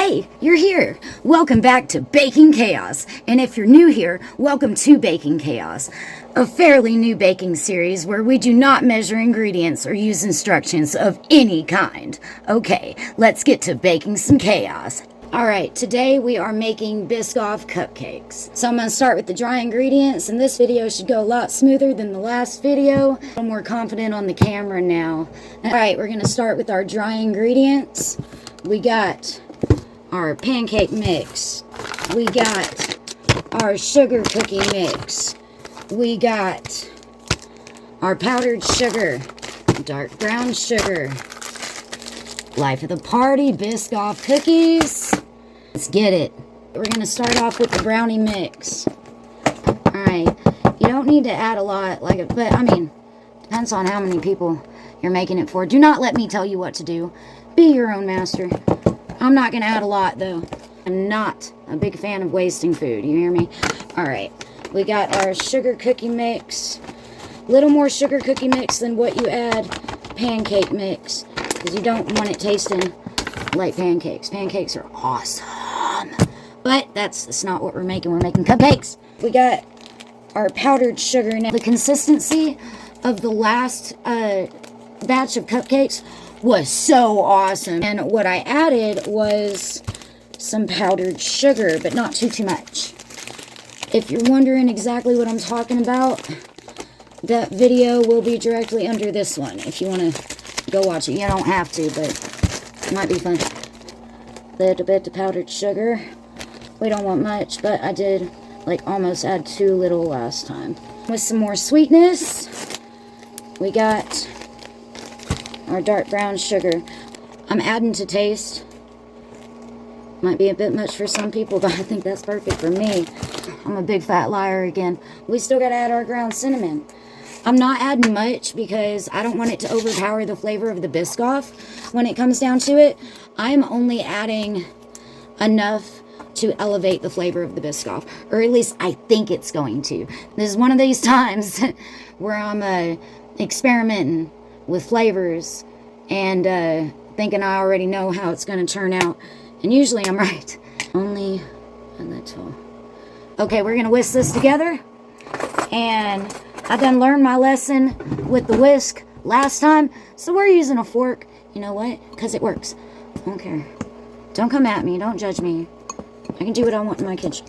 Hey, you're here. Welcome back to Baking Chaos. And if you're new here, welcome to Baking Chaos, a fairly new baking series where we do not measure ingredients or use instructions of any kind. Okay, let's get to baking some chaos. Alright, today we are making Biscoff cupcakes. So I'm going to start with the dry ingredients, and this video should go a lot smoother than the last video. I'm more confident on the camera now. Alright, we're going to start with our dry ingredients. We got our pancake mix. We got our sugar cookie mix. We got our powdered sugar, dark brown sugar, life of the party Biscoff cookies. Let's get it. We're going to start off with the brownie mix. Alright, you don't need to add a lot, but I mean, depends on how many people you're making it for. Do not let me tell you what to do. Be your own master. I'm not going to add a lot, though. I'm not a big fan of wasting food. You hear me? Alright. We got our sugar cookie mix. A little more sugar cookie mix than what you add pancake mix, because you don't want it tasting like pancakes. Pancakes are awesome. But that's not what we're making. We're making cupcakes. We got our powdered sugar. Now, the consistency of the last batch of cupcakes was so awesome, and what I added was some powdered sugar, but not too much. If you're wondering exactly what I'm talking about, that video will be directly under this one if you want to go watch it. You don't have to, but it might be fun. A little bit of powdered sugar. We don't want much, but I did almost add too little last time. With some more sweetness, we got our dark brown sugar. I'm adding to taste. Might be a bit much for some people, but I think that's perfect for me. I'm a big fat liar again. We still gotta add our ground cinnamon. I'm not adding much because I don't want it to overpower the flavor of the Biscoff. When it comes down to it, I'm only adding enough to elevate the flavor of the Biscoff, or at least I think it's going to. This is one of these times where I'm experimenting with flavors and thinking I already know how it's going to turn out, and usually I'm right. Only a little. Okay, we're going to whisk this together, and I done learned my lesson with the whisk last time, so we're using a fork. You know what? Because it works. I don't care. Don't come at me. Don't judge me. I can do what I want in my kitchen.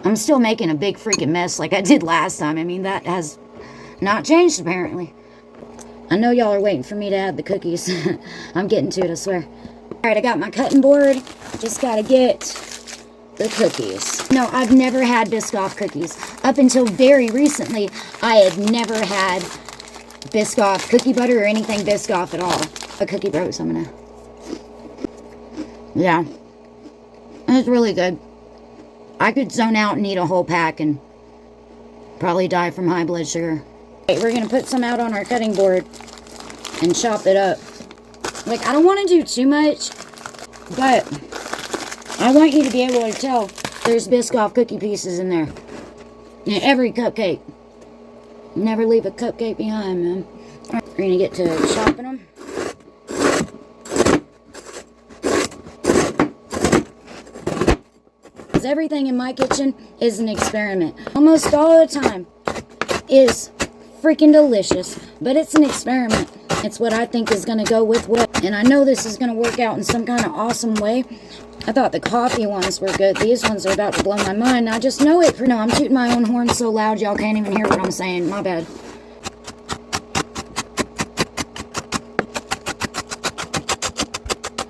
I'm still making a big freaking mess like I did last time. I mean, that has not changed, apparently. I know y'all are waiting for me to add the cookies. I'm getting to it, I swear. Alright, I got my cutting board. Just gotta get the cookies. No, I've never had Biscoff cookies. Up until very recently, I had never had Biscoff cookie butter or anything Biscoff at all. A cookie broke, so I'm gonna... Yeah. It's really good. I could zone out and eat a whole pack and probably die from high blood sugar. Okay, we're going to put some out on our cutting board and chop it up. I don't want to do too much, but I want you to be able to tell there's Biscoff cookie pieces in there. In every cupcake. Never leave a cupcake behind, man. All right, we're going to get to chopping them. Everything in my kitchen is an experiment. Almost all the time is freaking delicious, but it's an experiment. It's what I think is going to go with what, and I know this is going to work out in some kind of awesome way. I thought the coffee ones were good. These ones are about to blow my mind. I just know it. No, I'm tooting my own horn so loud y'all can't even hear what I'm saying. My bad.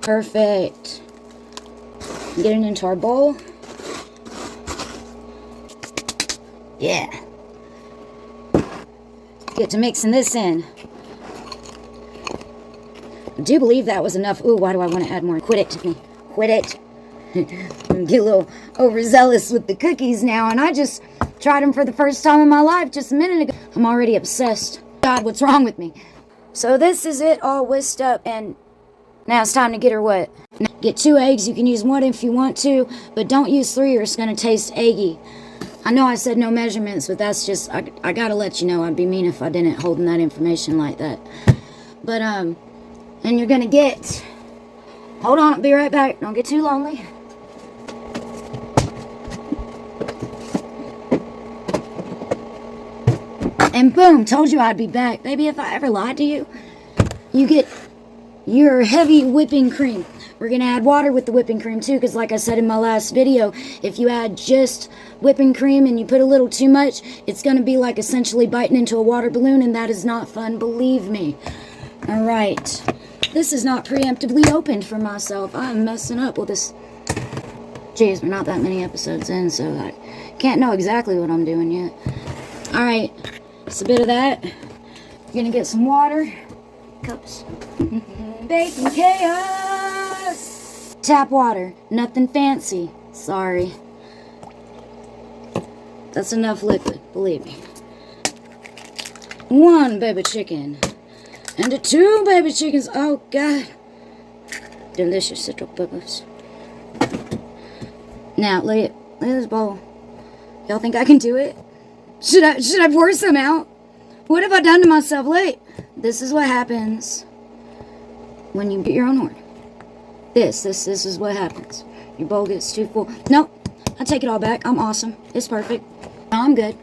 Perfect. Get it into our bowl. Yeah. Get to mixing this in. I do believe that was enough. Ooh, why do I want to add more? Quit it, Tiffany. Quit it. I'm getting a little overzealous with the cookies now, and I just tried them for the first time in my life just a minute ago. I'm already obsessed. God, what's wrong with me? So this is it all whisked up, and now it's time to get her what? Get 2 eggs. You can use 1 if you want to, but don't use 3 or it's going to taste eggy. I know I said no measurements, but that's just, I gotta let you know. I'd be mean if I didn't holding that information like that. But, And you're gonna get, hold on, I'll be right back. Don't get too lonely. And boom, told you I'd be back. Baby, if I ever lied to you, you get your heavy whipping cream. We're gonna add water with the whipping cream too, because like I said in my last video, if you add just whipping cream and you put a little too much, it's gonna be like essentially biting into a water balloon, and that is not fun, believe me. Alright, this is not preemptively opened for myself. I'm messing up with this. Jeez, we're not that many episodes in, so I can't know exactly what I'm doing yet. Alright, just a bit of that. You're gonna get some water. Cups. Baking chaos! Tap water. Nothing fancy. Sorry. That's enough liquid, believe me. 1 baby chicken. And 2 baby chickens. Oh, God. Delicious little bubbles. Now, look at this bowl. Y'all think I can do it? Should I pour some out? What have I done to myself? Look. This is what happens when you get your own order. This is what happens. Your bowl gets too full. Nope. I take it all back. I'm awesome. It's perfect. I'm good.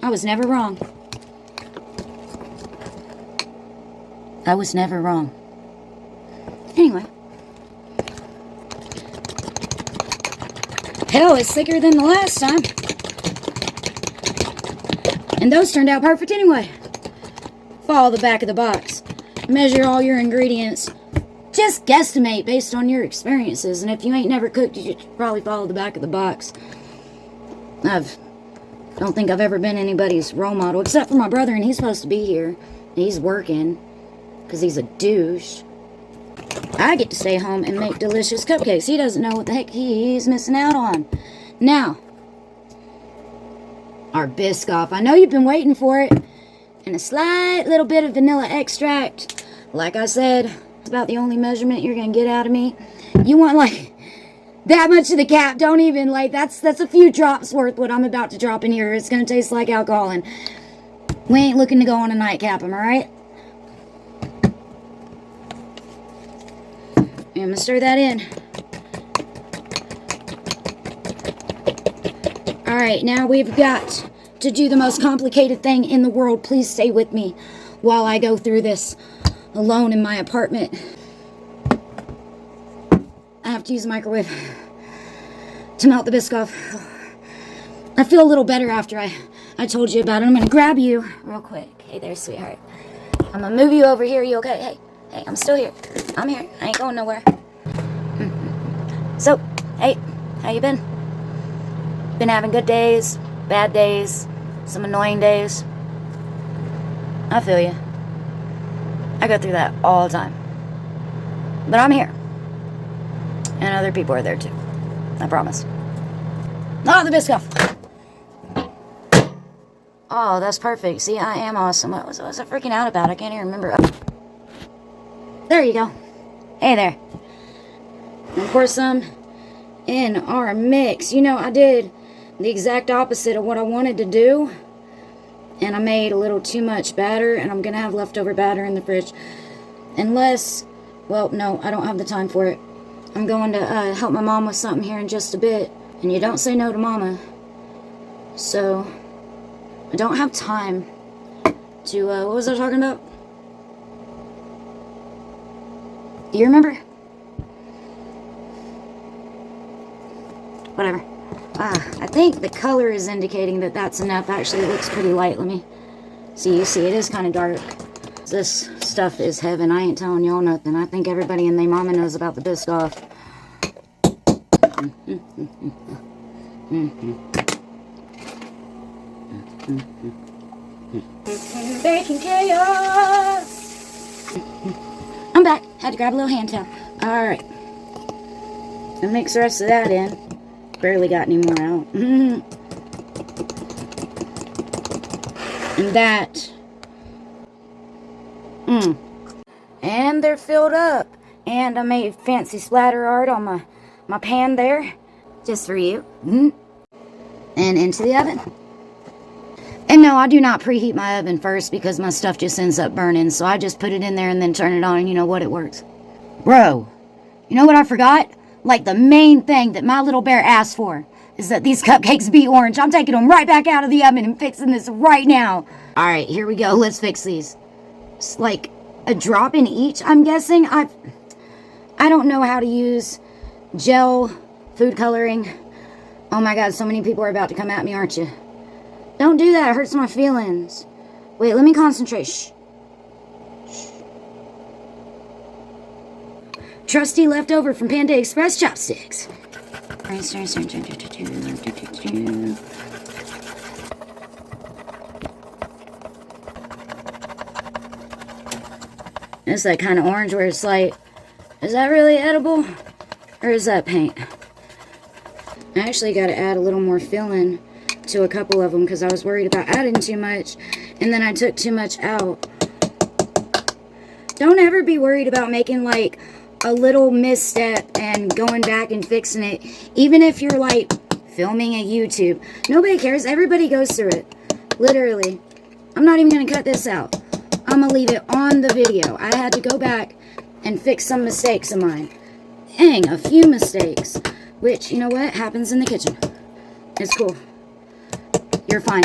I was never wrong. I was never wrong. Anyway. Hell, it's thicker than the last time. And those turned out perfect anyway. Follow the back of the box. Measure all your ingredients. Just guesstimate based on your experiences. And if you ain't never cooked, you should probably follow the back of the box. Don't think I've ever been anybody's role model, except for my brother, and he's supposed to be here. He's working, because he's a douche. I get to stay home and make delicious cupcakes. He doesn't know what the heck he's missing out on. Now, our Biscoff. I know you've been waiting for it. And a slight little bit of vanilla extract. Like I said, it's about the only measurement you're going to get out of me. You want, like, that much of the cap. Don't even, like, that's a few drops worth what I'm about to drop in here. It's going to taste like alcohol, and we ain't looking to go on a nightcap, am I right? I'm going to stir that in. Alright, now we've got to do the most complicated thing in the world. Please stay with me while I go through this alone in my apartment. I have to use the microwave to melt the Biscoff. I feel a little better after I told you about it. I'm going to grab you real quick. Hey there, sweetheart. I'm going to move you over here. You okay? Hey, I'm still here. I'm here. I ain't going nowhere. So, hey, how you been? Been having good days, bad days, some annoying days. I feel you. I go through that all the time. But I'm here. And other people are there too. I promise. Oh, the Biscoff. Oh, that's perfect. See, I am awesome. What was I freaking out about? I can't even remember. There you go. Hey there. And pour some in our mix. You know, I did the exact opposite of what I wanted to do, and I made a little too much batter, and I'm gonna have leftover batter in the fridge, unless, well, no, I don't have the time for it. I'm going to help my mom with something here in just a bit, and you don't say no to mama, so I don't have time to, what was I talking about? Do you remember? Whatever. I think the color is indicating that that's enough. Actually, it looks pretty light. Let me see. You see, it is kind of dark. This stuff is heaven. I ain't telling y'all nothing. I think everybody and their mama knows about the Biscoff. Baking chaos! I'm back. Had to grab a little hand towel. Alright. And mix the rest of that in. Barely got any more out. And that. And they're filled up. And I made fancy splatter art on my pan there. Just for you. And into the oven. And no, I do not preheat my oven first because my stuff just ends up burning. So I just put it in there and then turn it on, and you know what, it works. Bro, you know what I forgot? Like the main thing that my little bear asked for is that these cupcakes be orange. I'm taking them right back out of the oven and fixing this right now. All right, here we go. Let's fix these. It's like a drop in each, I'm guessing. I don't know how to use gel food coloring. Oh my God, so many people are about to come at me, aren't you? Don't do that. It hurts my feelings. Wait, let me concentrate. Shh. Trusty leftover from Panda Express chopsticks. It's that kind of orange where it's like, is that really edible? Or is that paint? I actually got to add a little more filling to a couple of them because I was worried about adding too much, and then I took too much out. Don't ever be worried about making like a little misstep and going back and fixing it. Even if you're like filming a YouTube, nobody cares. Everybody goes through it. Literally. I'm not even going to cut this out. I'm going to leave it on the video. I had to go back and fix some mistakes of mine. Dang, a few mistakes. Which, you know what, happens in the kitchen. It's cool. You're fine.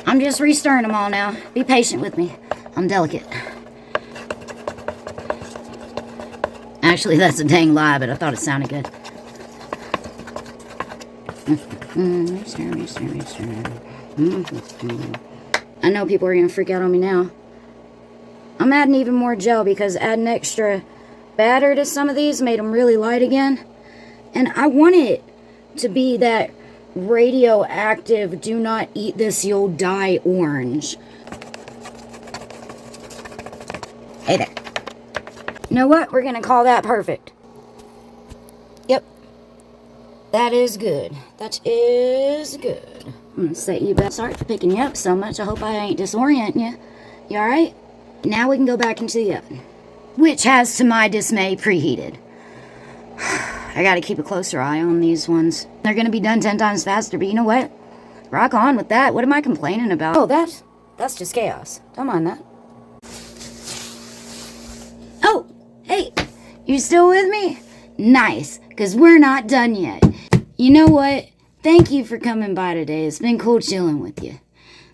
I'm just restirring them all now. Be patient with me. I'm delicate. Actually, that's a dang lie, but I thought it sounded good. I know people are going to freak out on me now. I'm adding even more gel because adding extra batter to some of these made them really light again. And I want it to be that radioactive, do not eat this, you'll die orange. Hey there. You know what? We're going to call that perfect. Yep. That is good. That is good. I'm going to set you back. Sorry for picking you up so much. I hope I ain't disorienting you. You alright? Now we can go back into the oven, which has, to my dismay, preheated. I gotta keep a closer eye on these ones. They're gonna be done 10 times faster, but you know what? Rock on with that. What am I complaining about? Oh, that's just chaos. Don't mind that. Oh, hey, you still with me? Nice, because we're not done yet. You know what? Thank you for coming by today. It's been cool chilling with you.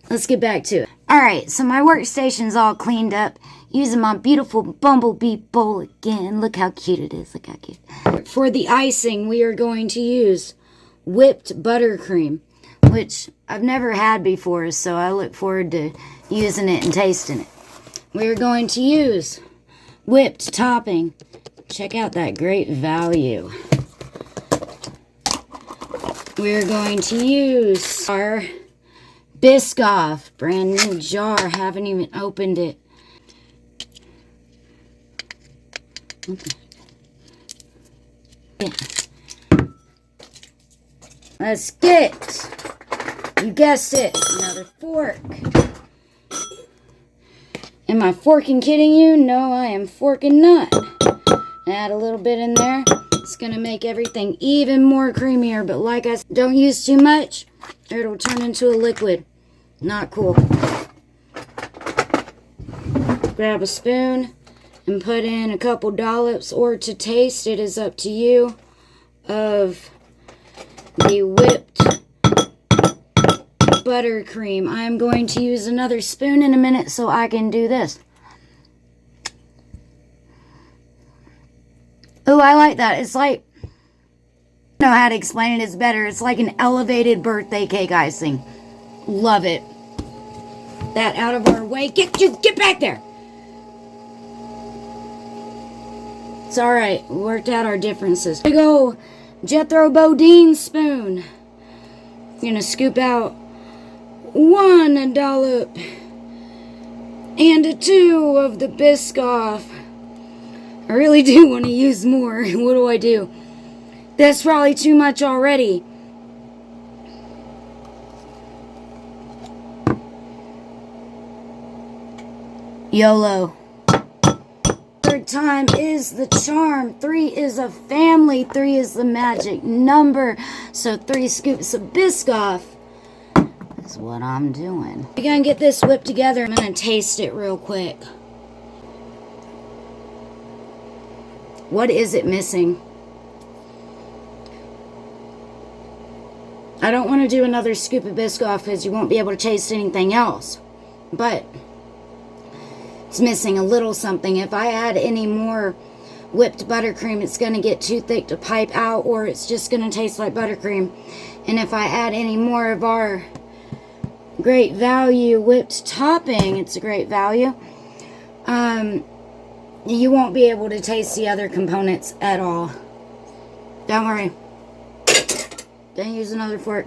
Let's get back to it. Alright, so my workstation's all cleaned up. Using my beautiful bumblebee bowl again. Look how cute it is. Look how cute. For the icing, we are going to use whipped buttercream, which I've never had before, so I look forward to using it and tasting it. We are going to use whipped topping. Check out that great value. We're going to use our Biscoff, brand new jar, haven't even opened it. Okay. Let's get, you guessed it, another fork. Am I forking kidding you? No, I am forking not. Add a little bit in there. It's going to make everything even more creamier, but like I said, don't use too much or it'll turn into a liquid. Not cool. Grab a spoon and put in a couple dollops, or to taste, it is up to you, of the whipped buttercream. I am going to use another spoon in a minute so I can do this. Oh, I like that. It's like, I don't know how to explain it. It's better. It's like an elevated birthday cake icing. Love it. That out of our way. Get back there. It's all right. We worked out our differences. Big ol' Jethro Bodine spoon. I'm gonna scoop out 1 dollop and 2 of the Biscoff. I really do want to use more. What do? That's probably too much already. YOLO. Third time is the charm. 3 is a family. 3 is the magic number. So 3 scoops of Biscoff is what I'm doing. We're going to get this whipped together. I'm going to taste it real quick. What is it missing? I don't want to do another scoop of Biscoff because you won't be able to taste anything else. But it's missing a little something. If I add any more whipped buttercream, it's going to get too thick to pipe out, or it's just going to taste like buttercream. And if I add any more of our Great Value whipped topping, it's a Great Value, you won't be able to taste the other components at all. Don't worry. Don't use another fork.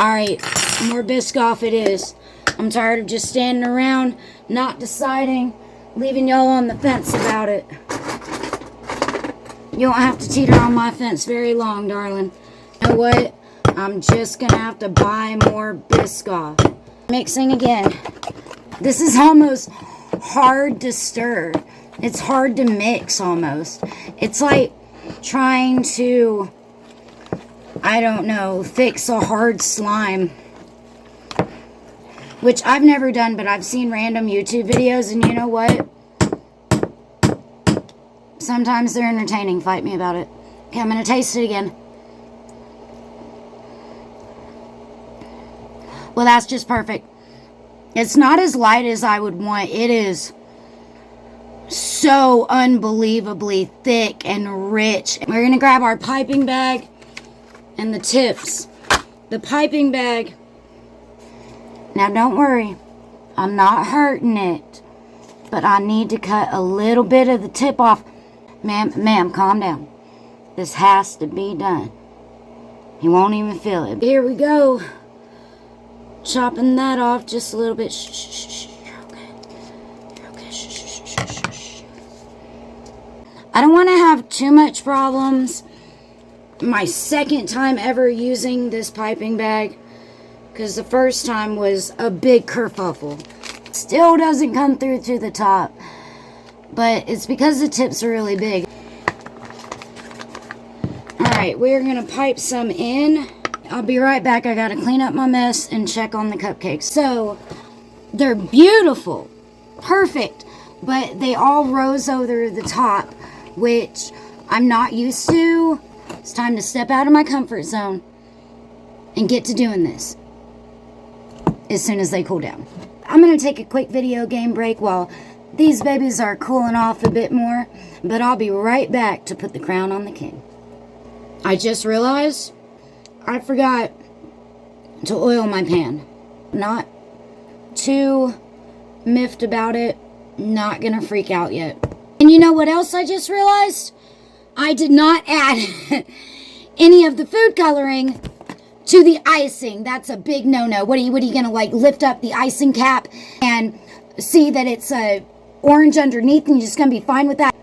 Alright, more Biscoff it is. I'm tired of just standing around, not deciding, leaving y'all on the fence about it. You don't have to teeter on my fence very long, darling. You know what? I'm just going to have to buy more Biscoff. Mixing again. This is almost hard to stir. It's hard to mix almost. It's like trying to, I don't know, fix a hard slime. Which I've never done, but I've seen random YouTube videos, and you know what? Sometimes they're entertaining. Fight me about it. Okay, I'm going to taste it again. Well, that's just perfect. It's not as light as I would want. It is so unbelievably thick and rich. We're going to grab our piping bag and the tips. The piping bag. Now, don't worry. I'm not hurting it. But I need to cut a little bit of the tip off. Ma'am, calm down. This has to be done. You won't even feel it. Here we go. Chopping that off just a little bit. Shh, shh, shh. You're okay. You're okay. Shh, shh, shh, shh, shh. I don't want to have too much problems. My second time ever using this piping bag, because the first time was a big kerfuffle. Still doesn't come through to the top, but it's because the tips are really big. Alright, we're going to pipe some in. I'll be right back. I gotta clean up my mess and check on the cupcakes. So, they're beautiful. Perfect. But they all rose over the top, which I'm not used to. It's time to step out of my comfort zone and get to doing this as soon as they cool down. I'm gonna take a quick video game break while these babies are cooling off a bit more, but I'll be right back to put the crown on the king. I just realized I forgot to oil my pan. Not too miffed about it. Not gonna freak out yet. And you know what else I just realized? I did not add any of the food coloring to the icing. That's a big no-no. What are you gonna, like, lift up the icing cap and see that it's orange underneath and you're just gonna be fine with that?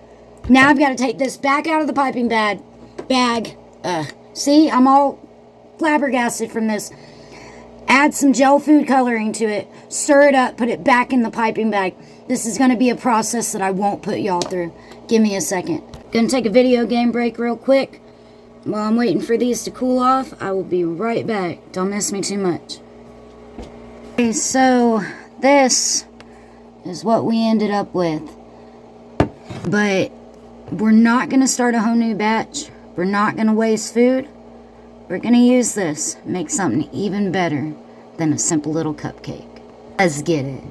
Now I've got to take this back out of the piping bag. See, I'm all flabbergasted from this. Add some gel food coloring to it, stir it up, put it back in the piping bag. This is going to be a process that I won't put y'all through. Give me a second. Gonna take a video game break real quick. While I'm waiting for these to cool off, I will be right back. Don't miss me too much. Okay, so this is what we ended up with. But we're not going to start a whole new batch. We're not going to waste food. We're going to use this, make something even better than a simple little cupcake. Let's get it.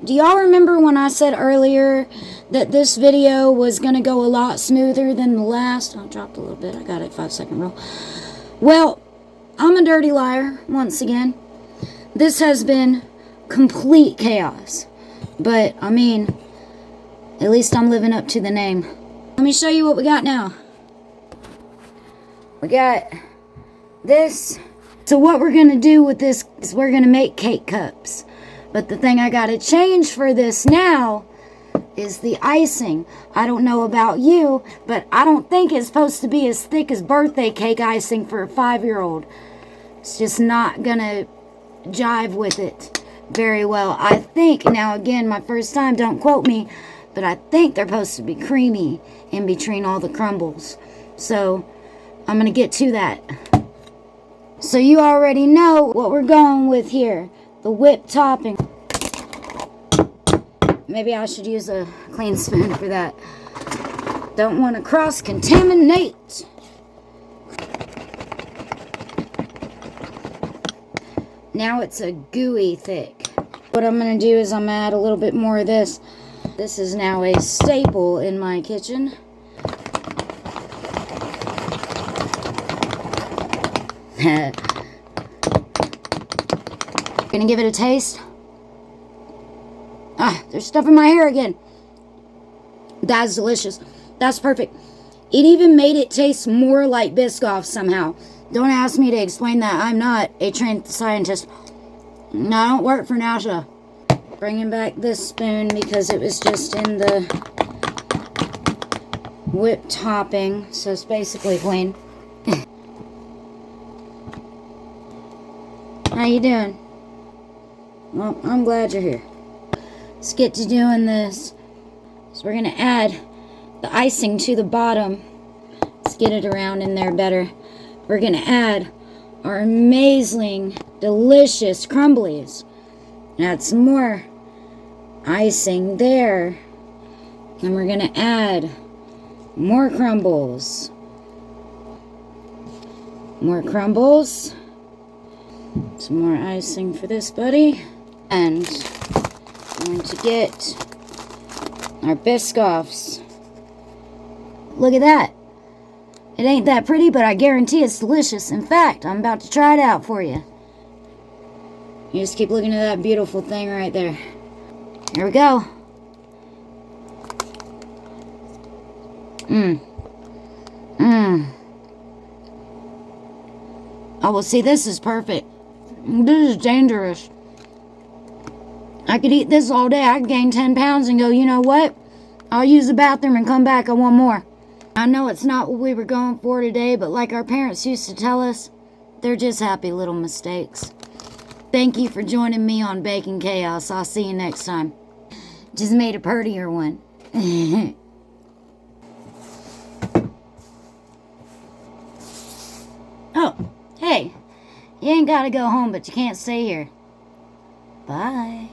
Do y'all remember when I said earlier that this video was going to go a lot smoother than the last? I dropped a little bit. I got it 5-second rule. Well, I'm a dirty liar once again. This has been complete chaos. But, I mean, at least I'm living up to the name. Let me show you what we got now. We got this. So what we're going to do with this is we're going to make cake cups. But the thing I got to change for this now is the icing. I don't know about you, but I don't think it's supposed to be as thick as birthday cake icing for a 5-year-old. It's just not going to jive with it. very well. I think, now again, my first time, don't quote me, but I think they're supposed to be creamy in between all the crumbles. So I'm going to get to that. So you already know what we're going with here. The whipped topping. Maybe I should use a clean spoon for that. Don't want to cross-contaminate. Now it's a gooey thick. What I'm going to do is I'm going to add a little bit more of this. This is now a staple in my kitchen. Gonna give it a taste. Ah, there's stuff in my hair again. That's delicious. That's perfect. It even made it taste more like Biscoff somehow. Don't ask me to explain that. I'm not a trained scientist. No, I don't work for NASA. Bringing back this spoon because it was just in the whipped topping. So it's basically clean. How you doing? Well, I'm glad you're here. Let's get to doing this. So we're going to add the icing to the bottom. Let's get it around in there better. We're going to add our amazing, delicious crumblies. Add some more icing there. And we're going to add more crumbles. More crumbles. Some more icing for this buddy. And I'm going to get our Biscoffs. Look at that. It ain't that pretty, but I guarantee it's delicious. In fact, I'm about to try it out for you. You just keep looking at that beautiful thing right there. Here we go. Oh, well, see, this is perfect. This is dangerous. I could eat this all day. I could gain 10 pounds and go, you know what? I'll use the bathroom and come back. I want more. I know it's not what we were going for today, but like our parents used to tell us, they're just happy little mistakes. Thank you for joining me on Baking Chaos. I'll see you next time. Just made a prettier one. Oh, hey. You ain't got to go home, but you can't stay here. Bye.